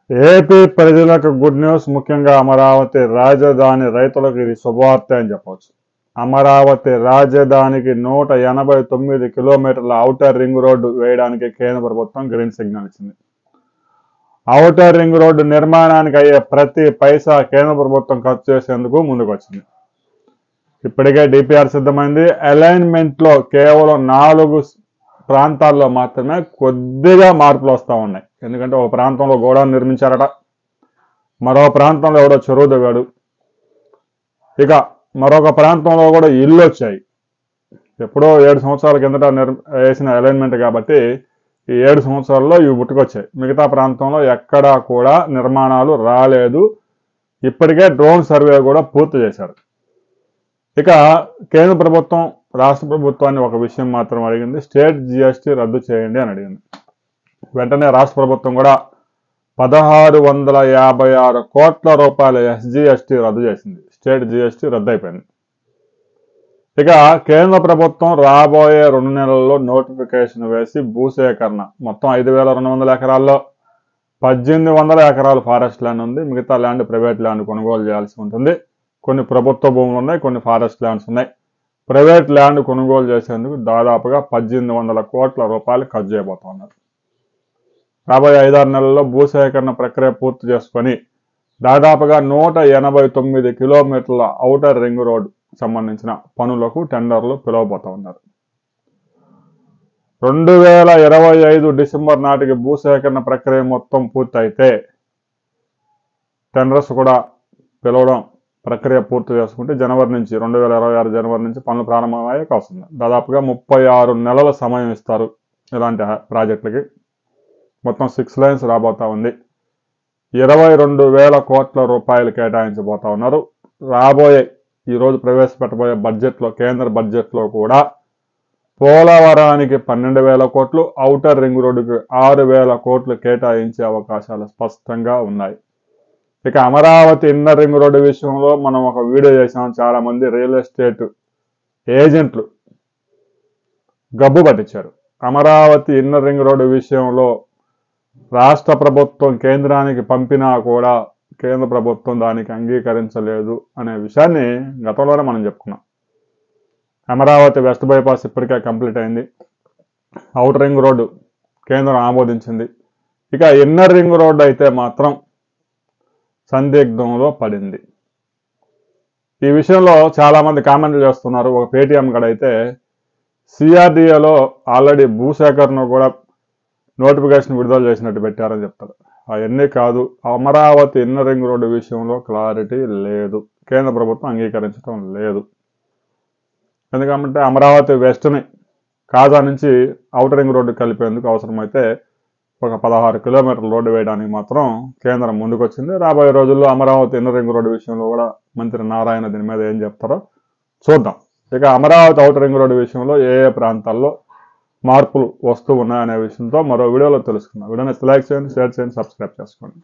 AP ప్రజలకు good news. ముఖ్యంగా అమరావతి రాజధాని రైతులకు ఇది శుభవార్త అని చెప్పవచ్చు. అమరావతి రాజధానికి 189 కిలోమీటర్ల ఔటర్ రింగ్ రోడ్డు వేయడానికి కేంద్ర ప్రభుత్వం గ్రీన్ సిగ్నల్ ఇచ్చింది. ఔటర్ రింగ్ రోడ్డు నిర్మాణానికి అయ్యే ప్రతి పైసా కేంద్ర ప్రభుత్వం ఖర్చు చేసేందుకు ముందుకు వచ్చింది. ఇప్పటికే డిపిఆర్ సిద్ధమైంది. అలైన్మెంట్లో కేవలం 4 ప్రాంతాల్లో మాత్రమే కొద్దిగా మార్పులు వస్తూ ఉన్నాయి. ఎందుకంటే ఒక ప్రాంతంలో గోడౌన్ నిర్మించారట, మరో ప్రాంతంలో ఎవడో చెరువు దిగాడు, ఇక మరొక ప్రాంతంలో కూడా ఇల్లు వచ్చాయి. ఎప్పుడో 7 సంవత్సరాల కిందట వేసిన అలైన్మెంట్ కాబట్టి ఈ 7 సంవత్సరాల్లో ఇవి పుట్టుకొచ్చాయి. మిగతా ప్రాంతంలో ఎక్కడా కూడా నిర్మాణాలు రాలేదు. ఇప్పటికే డ్రోన్ సర్వే కూడా పూర్తి చేశారు. ఇక కేంద్ర ప్రభుత్వం రాష్ట్ర ప్రభుత్వాన్ని ఒక విషయం మాత్రం అడిగింది, స్టేట్ జిఎస్టీ రద్దు చేయండి అని అడిగింది. వెంటనే రాష్ట్ర ప్రభుత్వం కూడా 1656 కోట్ల రూపాయల ఎస్జిఎస్టీ రద్దు చేసింది. స్టేట్ జిఎస్టీ రద్దు అయిపోయింది. ఇక కేంద్ర ప్రభుత్వం రాబోయే 2 నెలల్లో నోటిఫికేషన్ వేసి భూసేకరణ మొత్తం 5200 ఎకరాల్లో 1800 ఎకరాలు ఫారెస్ట్ ల్యాండ్ ఉంది. మిగతా ల్యాండ్ ప్రైవేట్ ల్యాండ్ కొనుగోలు చేయాల్సి ఉంటుంది. కొన్ని ప్రభుత్వ భూములు ఉన్నాయి, కొన్ని ఫారెస్ట్ ల్యాండ్స్ ఉన్నాయి. ప్రైవేట్ ల్యాండ్ కొనుగోలు చేసేందుకు దాదాపుగా 1800 కోట్ల రూపాయలు ఖర్చు చేయబోతున్నారు. రాబోయే 5-6 నెలల్లో భూసేకరణ ప్రక్రియ పూర్తి చేసుకొని దాదాపుగా 189 కిలోమీటర్ల ఔటర్ రింగ్ రోడ్ సంబంధించిన పనులకు టెండర్లు పిలువబోతా ఉన్నారు. 2025 డిసెంబర్ నాటికి భూసేకరణ ప్రక్రియ మొత్తం పూర్తయితే టెండర్స్ కూడా పిలవడం ప్రక్రియ పూర్తి చేసుకుంటే 2026 జనవరి నుంచి పనులు ప్రారంభమయ్యే వస్తుంది. దాదాపుగా 36 నెలల సమయం ఇస్తారు ఇలాంటి ప్రాజెక్టులకి. మొత్తం 6 లైన్స్ రాబోతా ఉంది. 22,000 కోట్ల రూపాయలు కేటాయించబోతా ఉన్నారు. రాబోయే ఈరోజు ప్రవేశపెట్టబోయే బడ్జెట్లో, కేంద్ర బడ్జెట్లో కూడా పోలవరానికి 12,000 కోట్లు, ఔటర్ రింగ్ రోడ్డుకి 6,000 కోట్లు కేటాయించే అవకాశాలు స్పష్టంగా ఉన్నాయి. ఇక అమరావతి ఇన్నర్ రింగ్ రోడ్డు విషయంలో మనం ఒక వీడియో చేసాం. చాలా మంది రియల్ ఎస్టేట్ ఏజెంట్లు గబ్బు పట్టించారు. అమరావతి ఇన్నర్ రింగ్ రోడ్డు విషయంలో రాష్ట్ర ప్రభుత్వం కేంద్రానికి పంపినా కూడా కేంద్ర ప్రభుత్వం దానికి అంగీకరించలేదు అనే విషయాన్ని గతంలోనే మనం చెప్పుకున్నాం. అమరావతి వెస్ట్ బైపాస్ ఇప్పటికే కంప్లీట్ అయింది. ఔటర్ రింగ్ రోడ్డు కేంద్రం ఆమోదించింది. ఇక ఇన్నర్ రింగ్ రోడ్డు అయితే మాత్రం సందిగ్ధంలో పడింది. ఈ విషయంలో చాలామంది కామెంట్లు చేస్తున్నారు. ఒక పేటీఎం గడ అయితే సిఆర్డిఏలో ఆల్రెడీ భూసేకరణ కూడా నోటిఫికేషన్ విడుదల చేసినట్టు పెట్టారని చెప్తారు. అవన్నీ కాదు. అమరావతి ఇన్నర్ రింగ్ రోడ్డు విషయంలో క్లారిటీ లేదు, కేంద్ర ప్రభుత్వం అంగీకరించడం లేదు. ఎందుకంటే అమరావతి వెస్ట్ని కాజా నుంచి ఔటర్ రింగ్ రోడ్డు కలిపేందుకు అవసరమైతే ఒక 16 కిలోమీటర్ల రోడ్డు వేయడానికి మాత్రం కేంద్రం ముందుకొచ్చింది. రాబోయే రోజుల్లో అమరావతి ఇన్నర్ రింగ్ రోడ్డు విషయంలో కూడా మంత్రి నారాయణ దీని మీద ఏం చెప్తారో చూద్దాం. ఇక అమరావతి ఔటర్ రింగ్ రోడ్డు విషయంలో ఏ ప్రాంతాల్లో మార్పులు వస్తూ ఉన్నాయనే విషయంతో మరో వీడియోలో తెలుసుకుందాం. వీడియోని లైక్ చేయండి, షేర్ చేయండి, సబ్స్క్రైబ్ చేసుకోండి.